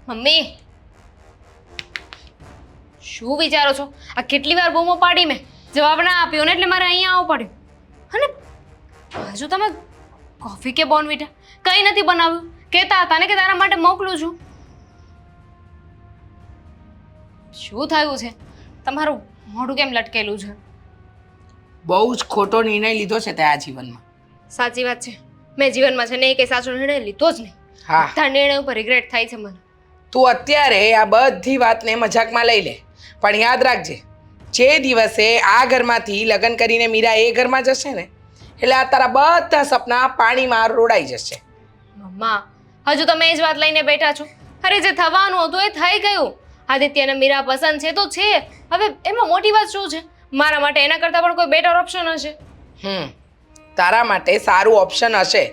Mummy, શું વિચારો છો? આ કેટલી વાર બૂમો પાડી મેં, જવાબ ના આપ્યો ને એટલે મારે અહીંયા આવવું પડ્યું. અને હજુ તમે કોફી કે બોર્નવિટા કંઈ નથી બનાવ્યું. કહેતા હતા ને કે તારા માટે મોકલું છું. શું થયું છે? તમારું મોઢું કેમ લટકેલું છે? બહુ જ ખોટો નિર્ણય લીધો છે તે આ જીવનમાં. સાચી વાત છે, મેં જીવનમાં છે ને એ કંઈ સાચો નિર્ણય લીધો જ નહીં. હા, તારા નિર્ણય ઉપર રિગ્રેટ થાય છે મને. તું અત્યારે આ બધી વાતને મજાકમાં લઈ લે, પણ યાદ રાખજે, જે દિવસે આ ઘરમાંથી લગ્ન કરીને મીરા એ ઘરમાં જશે ને, એટલે આ તારા બધા સપના પાણીમાં રોડાઈ જશે. મમ્મા, હજુ તમે એ જ વાત લઈને બેઠા છો. અરે જે થવાનું હતું એ થઈ ગયું. આદિત્યને મીરા પસંદ છે તો છે. હવે એમાં મોટી વાત શું છે? મારા માટે એના કરતાં પણ કોઈ બેટર ઓપ્શન હશે. તારા માટે સારું ઓપ્શન હશે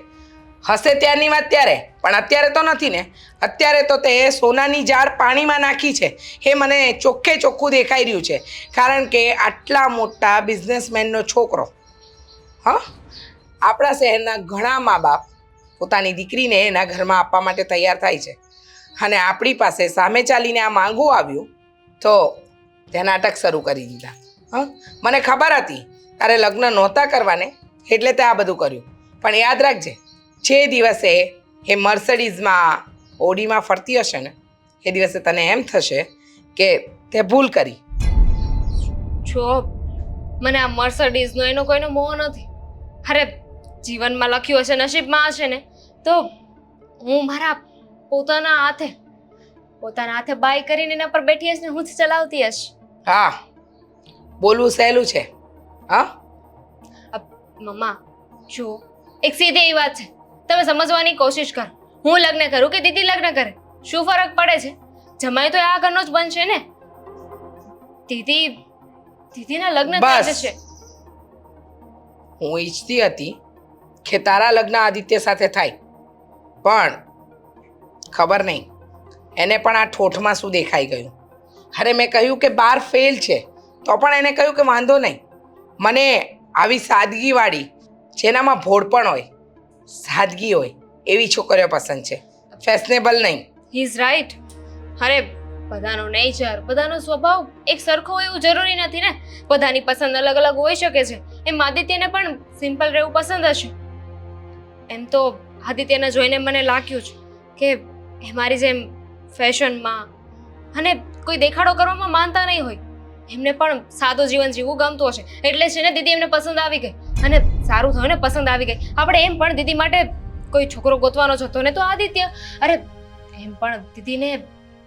ત્યારની વાત ત્યારે, પણ અત્યારે તો નથી ને. અત્યારે તો તે સોનાની જાળ પાણીમાં નાખી છે, એ મને ચોખ્ખે ચોખ્ખું દેખાઈ રહ્યું છે. કારણ કે આટલા મોટા બિઝનેસમેનનો છોકરો, આપણા શહેરના ઘણા મા બાપ પોતાની દીકરીને એના ઘરમાં આપવા માટે તૈયાર થાય છે, અને આપણી પાસે સામે ચાલીને આ માંગવું આવ્યું તો તે નાટક શરૂ કરી દીધા. મને ખબર હતી તારે લગ્ન નહોતા કરવાને, એટલે તે આ બધું કર્યું. પણ યાદ રાખજે, જે દિવસે એ મર્સિડીઝમાં ઓડીમાં ફરતી હશે ને, એ દિવસે તને એમ થશે કે તે ભૂલ કરી. જો મને આ મર્સિડીઝનો એનો કોઈનો મોહ નથી. અરે જીવનમાં લખ્યું હશે, નસીબમાં હશે ને, તો હું મારા પોતાના હાથે બાય કરીને એના પર બેઠી હશે ને હું જ ચલાવતી હશ. હા, બોલવું સહેલું છે. મમ્મા, જો એક સીધી એવી વાત છે, તમે સમજવાની કોશિશ કરો. હું લગ્ન કરું કે દીદી લગ્ન કરે, શું ફરક પડે છે? જમાઈ તો આ ઘરનો જ બનશે ને. દીદીના લગ્ન થઈ જશે. હું ઈચ્છતી હતી કે તારા લગ્ન આદિત્ય સાથે થાય, પણ ખબર નહીં એને પણ આ ઠોઠમાં શું દેખાઈ ગયું. અરે મેં કહ્યું કે 12 ફેલ છે, તો પણ એને કહ્યું કે વાંધો નહીં, મને આવી સાદગીવાળી, જેનામાં ભોળપણ હોય, સાદગી હોય એવી છોકરીઓ પસંદ છે, ફેશનેબલ નહીં. He is right. અરે બધાનો નેચર, બધાનો સ્વભાવ એક સરખો હોય એવું જરૂરી નથી ને. બધાની પસંદ અલગ અલગ હોઈ શકે છે. એમ આદિત્યને પણ સિમ્પલ રહેવું પસંદ હશે. એમ તો આદિત્યને જોઈને મને લાગ્યું છે કે એ મારી જેમ ફેશનમાં અને કોઈ દેખાડો કરવામાં માનતા નહીં હોય. એમને પણ સાદું જીવન જીવવું ગમતું હશે, એટલે છે ને દીદી એમને પસંદ આવી ગઈ. અને સારું થયું ને પસંદ આવી ગઈ. આપણે એમ પણ દીદી માટે કોઈ છોકરો ગોતવાનો જ હતો ને તો આદિત્ય. અરે એમ પણ દીદીને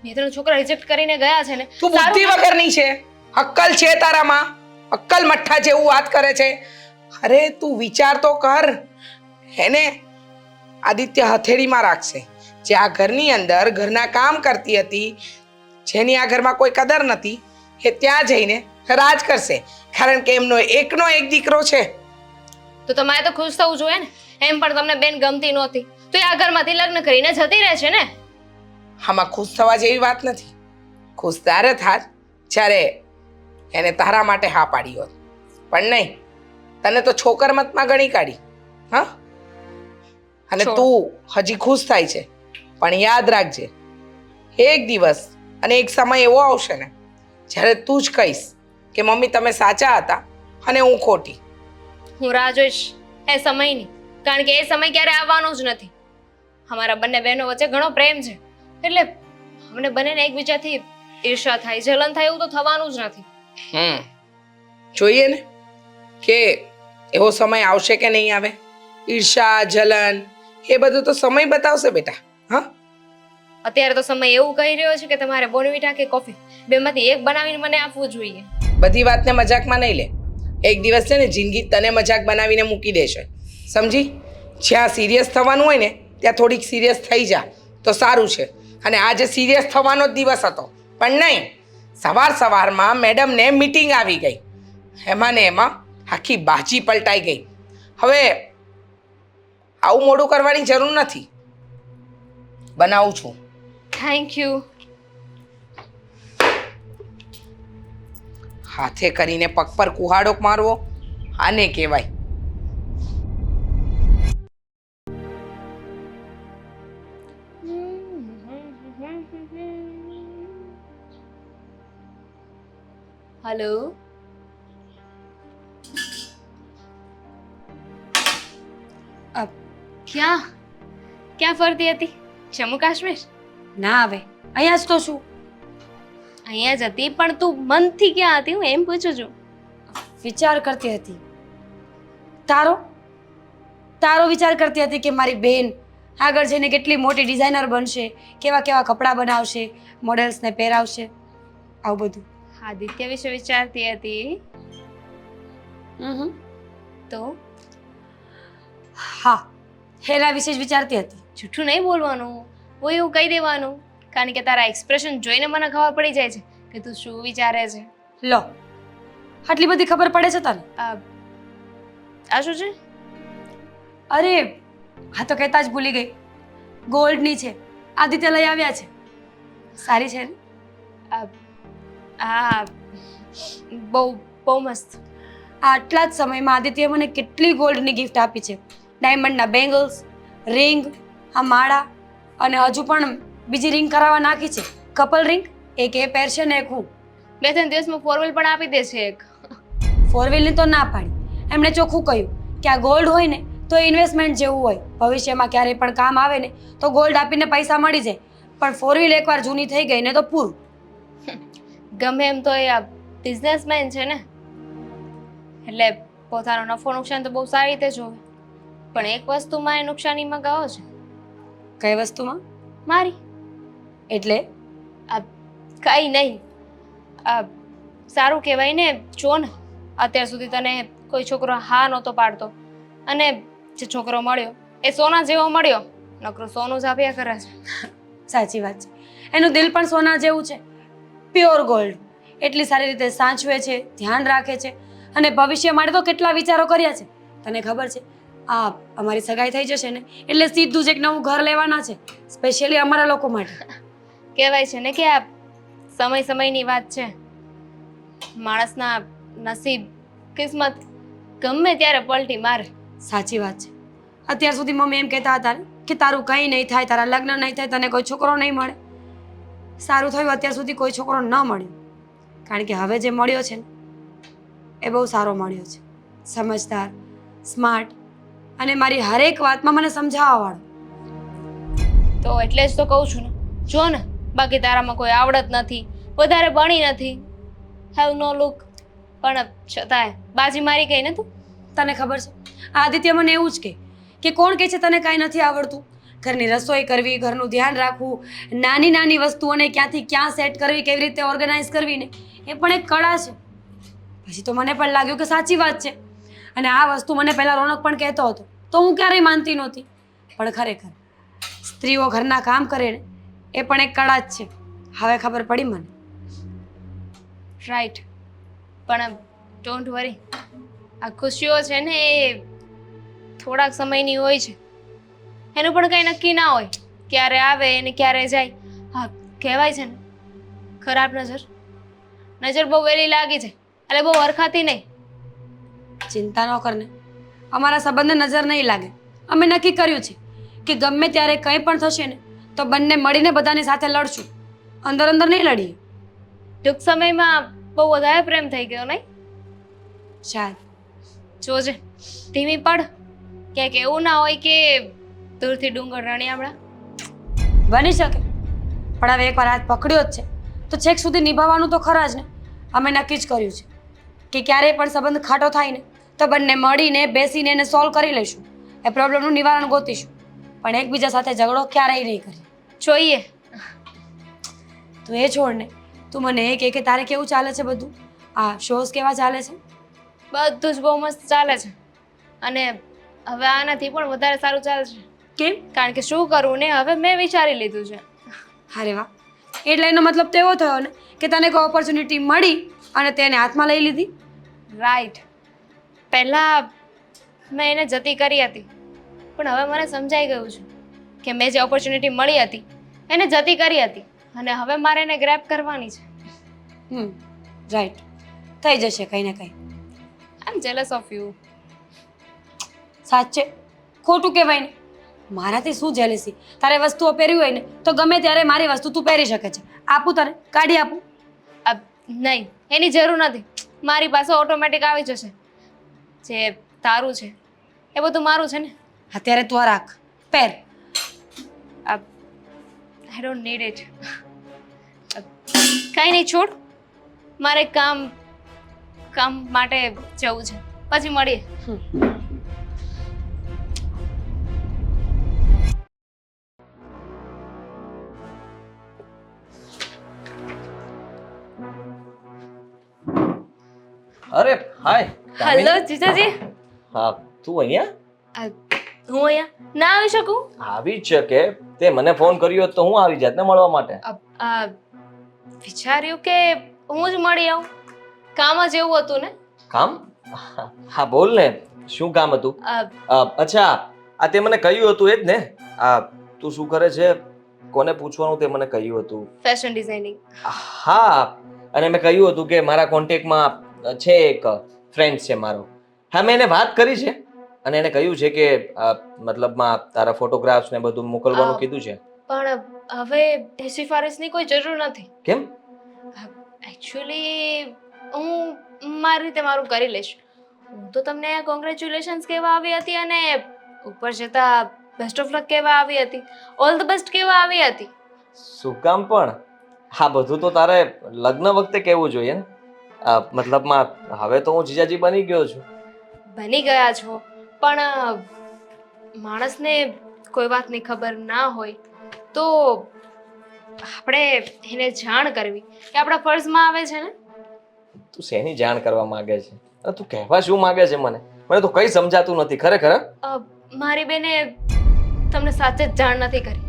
2-3 છોકરા રિજેક્ટ કરીને ગયા છે ને. તું બુદ્ધિ વગરની છે, અક્કલ છે તારામાં? અક્કલ મઠ્ઠા જેવું વાત કરે છે. અરે તું વિચાર તો કર, એને આદિત્ય હથેળીમાં રાખશે. જે આ ઘરની અંદર ઘરના કામ કરતી હતી, જેની આ ઘરમાં કોઈ કદર નથી, એ ત્યાં જઈને રાજ કરશે. કારણ કે એમનો એકનો એક દીકરો છે. તો તમારે તો ખુશ થવું જોઈએ ને. એમ પણ તમને બેન ગમતી નહોતી તો એ આ ઘરમાંથી લગ્ન કરીને જતી રહે છે ને. આમાં ખુશ થવા જેવી વાત નથી. ખુશ ત્યારે થાત જ્યારે એને તારા માટે હા પાડી હોત, પણ નહીં, તને તો છોકર મતમાં ગણી કાઢી. અને તું હજી ખુશ થાય છે, પણ યાદ રાખજે, એક દિવસ અને એક સમય એવો આવશે ને જ્યારે તું જ કહીશ કે મમ્મી તમે સાચા હતા અને હું ખોટી. હું રાહ જોઈશ એ સમયની, કારણ કે એ સમય ક્યારે આવવાનો જ નથી. અમારા બંને બહેનો વચ્ચે ઘણો પ્રેમ છે, એટલે અમને બંનેને એકબીજાથી ઈર્ષા થાય, જલન થાય એવું તો થવાનું જ નથી. જોઈએ ને કે એવો સમય આવશે કે નહીં આવે. ઈર્ષા, જલન એ બધું તો સમય બતાવશે બેટા. અત્યારે તો સમય એવું કહી રહ્યો છે કે તમારે બોર્નવિટા કે કોફી બેમાંથી એક બનાવીને મને આપવું જોઈએ. બધી વાતને મજાકમાં નહીં લે. એક દિવસ છે ને જિંદગી તને મજાક બનાવીને મૂકી દેશે, સમજી? જ્યાં સિરિયસ થવાનું હોય ને ત્યાં થોડીક સિરિયસ થઈ જા તો સારું છે. અને આજે સિરિયસ થવાનો જ દિવસ હતો, પણ નહીં, સવારમાં મેડમને મીટિંગ આવી ગઈ, એમાં ને એમાં આખી બાજી પલટાઈ ગઈ. હવે આવું મોડું કરવાની જરૂર નથી. બનાવું છું. Thank you. હાથે કરીને પગ પર કુહાડો મારવો આને કહેવાય. હલો. ક્યાં ક્યાં ફરતી હતી? જમ્મુ કાશ્મીર? ના આવે અહીંયા જ તો શું. અહીંયા જ હતી, પણ તું મનથી ક્યાં હતી હું એમ પૂછું છું. વિચાર કરતી હતી. તારો તારો વિચાર કરતી હતી કે મારી બેન આગળ જઈને કેટલી મોટી ડિઝાઇનર બનશે, કેવા કેવા કપડાં બનાવશે, મોડેલ્સને પહેરાવશે, આવું બધું. આદિત્ય વિશે વિચારતી હતી તો? હા, એના વિશે જ વિચારતી હતી. જૂઠું નહીં બોલવાનું, હું એવું કહી દેવાનું, કારણ કે તારા એક્સપ્રેશન જોઈને મને ખબર પડી જાય છે કે તું શું વિચારે છે. લો, આટલી બધી ખબર પડે છે તને? આ શું છે? અરે હા, તો કહેતા જ ભૂલી ગઈ. ગોલ્ડની છે, આદિત્ય લઈ આવ્યા છે. સારી છે ને? હા, બહુ બહુ મસ્ત. આટલા જ સમયમાં આદિત્યએ મને કેટલી ગોલ્ડની ગિફ્ટ આપી છે. ડાયમંડના બેંગલ્સ, રિંગ, આ માળા, અને હજુ પણ બીજી રિંગ કરાવવા નાખી છે, કપલ રિંગ. એક એ પહેરશે ને એક હું. 2-3 દિવસમાં 4 વ્હીલ પણ આપી દે છે એક. 4 વ્હીલની તો ના પાડી. એમણે ચોખ્ખું કહ્યું કે આ ગોલ્ડ હોય ને તો ઇન્વેસ્ટમેન્ટ જેવું હોય, ભવિષ્યમાં ક્યારેય પણ કામ આવે ને તો ગોલ્ડ આપીને પૈસા મળી જાય. પણ 4 વ્હીલ એકવાર જૂની થઈ ગઈ ને તો પૂરું. ગમે એમ તો એ બિઝનેસમેન છે ને, એટલે પોતાનો નફો નુકસાન તો બહુ સારી રીતે જોવે. પણ એક વસ્તુમાં એ નુકસાનીમાં ગયો છે. કઈ વસ્તુમાં? મારી. એટલે કઈ નહીં, સારું કહેવાય ને. જો ને, અત્યાર સુધી તને કોઈ છોકરો હા નહોતો પાડતો, અને જે છોકરો મળ્યો એ સોના જેવો મળ્યો. નકરું સોનું જ આપ્યા કરે છે. સાચી વાત છે. એનું દિલ પણ સોના જેવું છે, પ્યોર ગોલ્ડ. એટલી સારી રીતે સાચવે છે, ધ્યાન રાખે છે, અને ભવિષ્ય માટે તો કેટલા વિચારો કર્યા છે. તને ખબર છે, આ અમારી સગાઈ થઈ જશે ને એટલે સીધું જ એક નવું ઘર લેવાના છે, સ્પેશિયલી અમારા લોકો માટે. કહેવાય છે ને કે આ સમય સમયની વાત છે. માણસના નસીબ, કિસ્મત ગમે ત્યારે પલટી મારે. સાચી વાત છે. અત્યાર સુધી મમ્મી એમ કહેતા હતા ને કે તારું કંઈ નહીં થાય, તારા લગ્ન નહીં થાય, તને કોઈ છોકરો નહીં મળે. સારું થયું અત્યાર સુધી કોઈ છોકરો ન મળ્યો, કારણ કે હવે જે મળ્યો છે ને એ બહુ સારો મળ્યો છે. સમજદાર, સ્માર્ટ, અને મારી હરેક વાતમાં મને સમજાવવાવાળો. તો એટલે જ તો કહું છું ને. જો ને, બાકી તારામાં કોઈ આવડત નથી, વધારે ભણી નથી, હેવ નો લુક, પણ છતાંય બાજી મારી ગઈ ને તું. તને ખબર છે, આદિત્ય મને એવું જ કે કોણ કહે છે તને કાંઈ નથી આવડતું. ઘરની રસોઈ કરવી, ઘરનું ધ્યાન રાખવું, નાની નાની વસ્તુઓને ક્યાંથી ક્યાં સેટ કરવી, કેવી રીતે ઓર્ગેનાઇઝ કરવી ને એ પણ એક કળા છે. પછી તો મને પણ લાગ્યું કે સાચી વાત છે, અને આ વસ્તુ મને પહેલાં રોનક પણ કહેતો હતો તો હું ક્યારેય માનતી નહોતી. પણ ખરેખર સ્ત્રીઓ ઘરના કામ કરે ને એ પણ એક કળા જ છે. હવે ખબર પડી મને. રાઈટ, પણ ડોન્ટ વરી, આ ખુશીઓ છે ને એ થોડાક સમયની હોય છે. એનું પણ કંઈ નક્કી ના હોય, ક્યારે આવે અને ક્યારે જાય. હા, કહેવાય છે ને, ખરાબ નજર બહુ વહેલી લાગી છે, એટલે બહુ હરખાતી નહીં. ચિંતા ન કરને, અમારા સંબંધને નજર નહીં લાગે. અમે નક્કી કર્યું છે કે ગમે ત્યારે કંઈ પણ થશે ને તો બંને મળીને બધાની સાથે લડશું, અંદર અંદર નહીં લડીએ. ટૂંક સમયમાં બહુ વધારે પ્રેમ થઈ ગયો નહીં? શાયદ. જોજે, ધીમી પડ, ક્યાંક એવું ના હોય કે દૂરથી ડુંગર રણિયામણા. બની શકે, પણ હવે એકવાર હાથ પકડ્યો જ છે તો છેક સુધી નિભાવવાનું તો ખરા જ ને. અમે નક્કી જ કર્યું છે કે ક્યારેય પણ સંબંધ ખાટો થાય ને તો બંને મળીને બેસીને એને સોલ્વ કરી લઈશું, એ પ્રોબ્લેમનું નિવારણ ગોતીશું, પણ એકબીજા સાથે ઝઘડો ક્યારેય નહીં કરીએ. જોઈએ. તું એ છોડ ને, તું મને એ કહે કે તારે કેવું ચાલે છે બધું? આ શોઝ કેવા ચાલે છે? બધું જ બહુ મસ્ત ચાલે છે, અને હવે આનાથી પણ વધારે સારું ચાલશે. કેમ? કારણ કે શું કરવું ને હવે મેં વિચારી લીધું છે. અરે વાહ, એટલે એનો મતલબ તો એવો થયો ને કે તને કોઈ ઓપોર્ચ્યુનિટી મળી અને તેને હાથમાં લઈ લીધી. રાઈટ, પહેલાં મેં એને જતી કરી હતી, પણ હવે મને સમજાઈ ગયું છે કે મેં જે ઓપોર્ચ્યુનિટી મળી હતી એને જતી કરી હતી, અને હવે મારે એને ગ્રેબ કરવાની છે. રાઈટ, થઈ જશે કંઈ ને કંઈ. આઈ એમ જેલસ ઓફ યુ. સાચે ખોટું કહેવાય ને. મારાથી શું જેલેસી? તારે વસ્તુઓ પહેરવી હોય ને તો ગમે ત્યારે મારી વસ્તુ તું પહેરી શકે છે. આપું તને, કાઢી આપું? નહીં, એની જરૂર નથી. મારી પાસે ઓટોમેટિક આવી જશે. જે તારું છે એ બધું મારું છે ને. અત્યારે તું આ રાખ, પહેર. I don't need it. કાંઈ નહીં, છોડ. મારે કામ માટે જવું છે, પછી મળીએ. અરે હાય હેલો જીજાજી. હા તું અહીંયા હું અહીંયા ના આવી શકું? આવી જ શકે. તે મને ફોન કર્યો હોત તો હું આવી જાત ને મળવા માટે. વિચાર્યું કે હું જ મળી આવું. કામ જ એવું હતું ને. કામ? હા બોલ ને, શું કામ હતું? અચ્છા, આ તે મને કહ્યું હતું એ જ ને. તું શું કરે છે, કોને પૂછવાનું તે મને કહ્યું હતું. Fashion designing. હા, અને મેં કહ્યું હતું કે મારા કોન્ટેક્ટમાં છે એક ફ્રેન્ડ છે મારો. હા, મેં એને વાત કરી છે અને એને કહ્યું છે કે મતલબમાં તારા ફોટોગ્રાફ્સ ને બધું મોકલવાનું કીધું છે. પણ હવે એ સિફારિશની કોઈ જરૂર નથી. કેમ? એકચ્યુઅલી હું મારી રીતે મારું કરી લઈશ. હું તો તમને કોંગ્રેચ્યુલેશન્સ કહેવા આવી હતી અને ઉપર જતા બેસ્ટ ઓફ લક કહેવા આવી હતી. ઓલ ધ બેસ્ટ કહેવા આવી હતી. શું કામ પણ? હા, બધું તો તારે લગ્ન વખતે કહેવું જોઈએ ને. મતલબમાં હવે તો હું જીજાજી બની ગયો છું. બની ગયા છો, પણ માણસને કોઈ વાતની ખબર ના હોય તો આપણે એને જાણ કરવી કે આપણા ફરજમાં આવે છે ને. તું શેની જાણ કરવા માંગે છે? અરે તું કહેવા શું માંગે છે મને? મને તો કઈ સમજાતું નથી ખરેખર. મારી બેને તમને સાચે જ જાણ નથી કરી.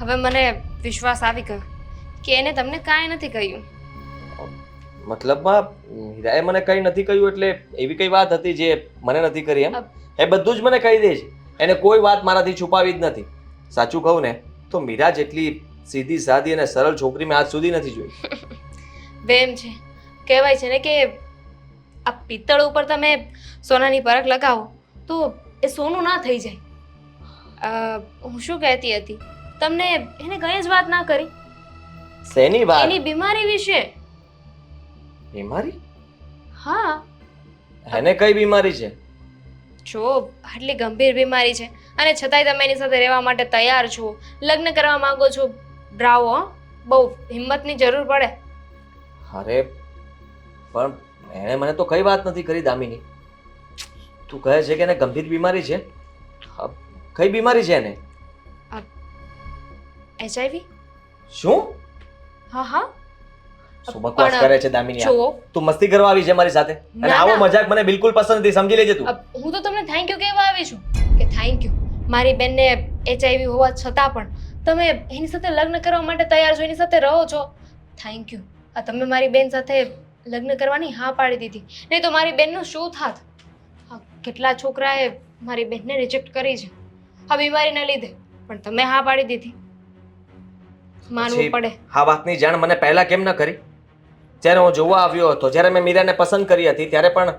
હવે મને વિશ્વાસ આવી ગયો કે એને તમને કાંઈ નથી કહ્યું. મતલબમાં હીરાએ મને કઈ નથી કહ્યું એટલે એવી કઈ વાત હતી જે મને નથી કરી એમ? એ બધું જ મને કહી દે છે. એને કોઈ વાત મારાથી છુપાવી જ નથી. સાચું કહું ને તો મીરા જેટલી સીધી સાદી અને સરળ છોકરી મેં આજ સુધી નથી જોઈ. વેમ છે. કહેવાય છે ને કે આ પિત્તળ ઉપર તમે સોનાની પરખ લગાવો તો એ સોનું ના થઈ જાય. હું શું કહેતી હતી, તમને એને કઈ જ વાત ના કરી શેની વાત? એની બીમારી વિશે. બીમારી? હા. એને કઈ બીમારી છે? જો આટલી ગંભીર બીમારી છે અને છતાંય તમે એની સાથે રહેવા માટે તૈયાર છો, લગ્ન કરવા માંગો છો. બ્રાવો. બહુ હિંમતની જરૂર પડે. અરે પણ એણે મને તો કઈ વાત નથી કરી દામિની. તું કહે છે કે એને ગંભીર બીમારી છે? કઈ બીમારી છે એને? HIV. શું? હા. શું બકવાસ કરે છે દામિની? જો તું મસ્તી કરવા આવી છે મારી સાથે અને આવો મજાક મને બિલકુલ પસંદ નથી, સમજી લેજે તું. હું તો તમને થેન્ક યુ કહેવા આવી છું કે થેન્ક યુ. મારી બેનને HIV હોવા છતાં પણ તમે એની સાથે લગ્ન કરવા માટે તૈયાર છો, એની સાથે રહો છો. Thank you. તમે મારી બેન સાથે લગ્ન કરવાની હા પાડી દીધી, નહીં તો મારી બેનનું શું થાત? કેટલા છોકરાએ મારી બેનને રિજેક્ટ કરી છે આ બીમારીના લીધે, પણ તમે હા પાડી દીધી. માનવું પડે. આ વાતની જાણ મને પહેલા કેમ ન કરી? જ્યારે હું જોવા આવ્યો હતો, જ્યારે મેં મીરાને પસંદ કરી હતી ત્યારે પણ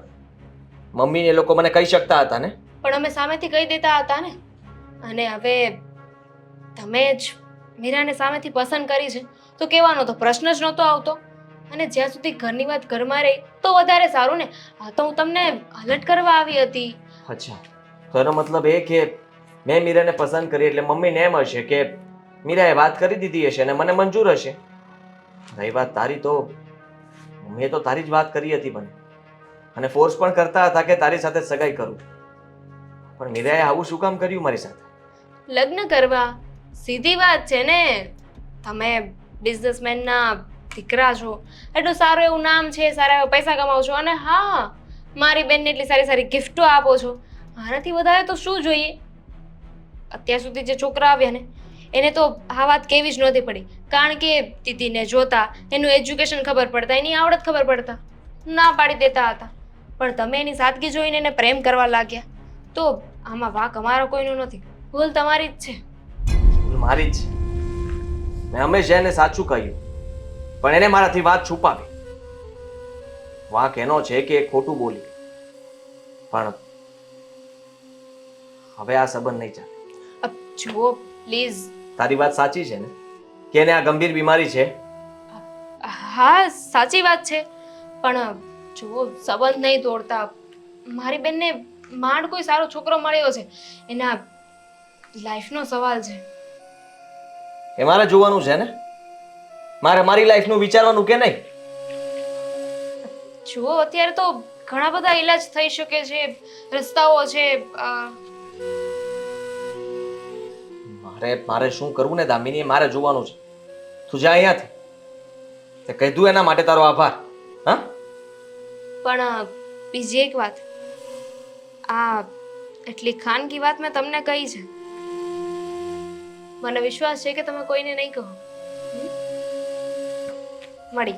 મમ્મી એ લોકો મને કહી શકતા હતા ને. પણ અમે સામેથી કહી દેતા હતા ને. અને હવે તમે જ મીરાને સામેથી પસંદ કરી છે તો કહેવાનો તો પ્રશ્ન જ નહોતો આવતો. અને જ્યાં સુધી ઘરની વાત ઘરમાં રહી તો વધારે સારું ને. આ તો હું તમને અલર્ટ કરવા આવી હતી. અચ્છા, તો એનો મતલબ એ કે મેં મીરાને પસંદ કરી એટલે મમ્મીને એમ હશે કે મીરાએ વાત કરી દીધી હશે અને મને મંજૂર હશે. રહી વાત તારી, તો મમ્મીએ તો તારી જ વાત કરી હતી મને અને ફોર્સ પણ કરતા હતા કે તારી સાથે સગાઈ કરું. પણ મીરાએ આવું શું કામ કર્યું મારી સાથે? લગ્ન કરવા સીધી વાત છે ને. તમે બિઝનેસમેનના દીકરા છો, એટલું સારું એવું નામ છે, સારા એવા પૈસા કમાવો છો અને હા મારી બેનને એટલી સારી સારી ગિફ્ટો આપો છો. આનાથી વધારે તો શું જોઈએ? અત્યાર સુધી જે છોકરા આવ્યા ને એને તો આ વાત કેવી જ નહોતી પડી, કારણ કે દીદીને જોતા એનું એજ્યુકેશન ખબર પડતા, એની આવડત ખબર પડતા, ના પાડી દેતા હતા. પણ તમે એની સાદગી જોઈને એને પ્રેમ કરવા લાગ્યા. તો આમાં વાંક અમારો કોઈનો નથી, ભૂલ તમારી જ છે. મારી જ. મેં હંમેશા એને સાચું કહ્યું પણ એને મારાથી વાત છુપાવી. વાંક એનો છે કે એ ખોટું બોલી. પણ હવે આ સંબંધ નહીં ચાલે. જુઓ પ્લીઝ. તારી વાત સાચી છે ને કે એને આ ગંભીર બીમારી છે? હા સાચી વાત છે, પણ જુઓ સંબંધ નહીં તોડતા. મારી બેનને માંડ કોઈ સારો છોકરો મળ્યો છે, એના લાઈફનો સવાલ છે. એ મારે જોવાનું છે ને, મારે મારી લાઈફનું વિચારવાનું કે નહીં? જુઓ અત્યારે તો ઘણા બધા ઈલાજ થઈ શકે છે, રસ્તાઓ છે. મારે શું કરવું ને દામિની, મારે જોવાનું છે. તું જા અહીંયાથી. તે કીધું એના માટે તારો આભાર. હા, પણ બીજી એક વાત, આ એટલી ખાનગી વાત મેં તમને કહી છે. મને વિશ્વાસ છે કે તમે કોઈને નહીં કહો. મળી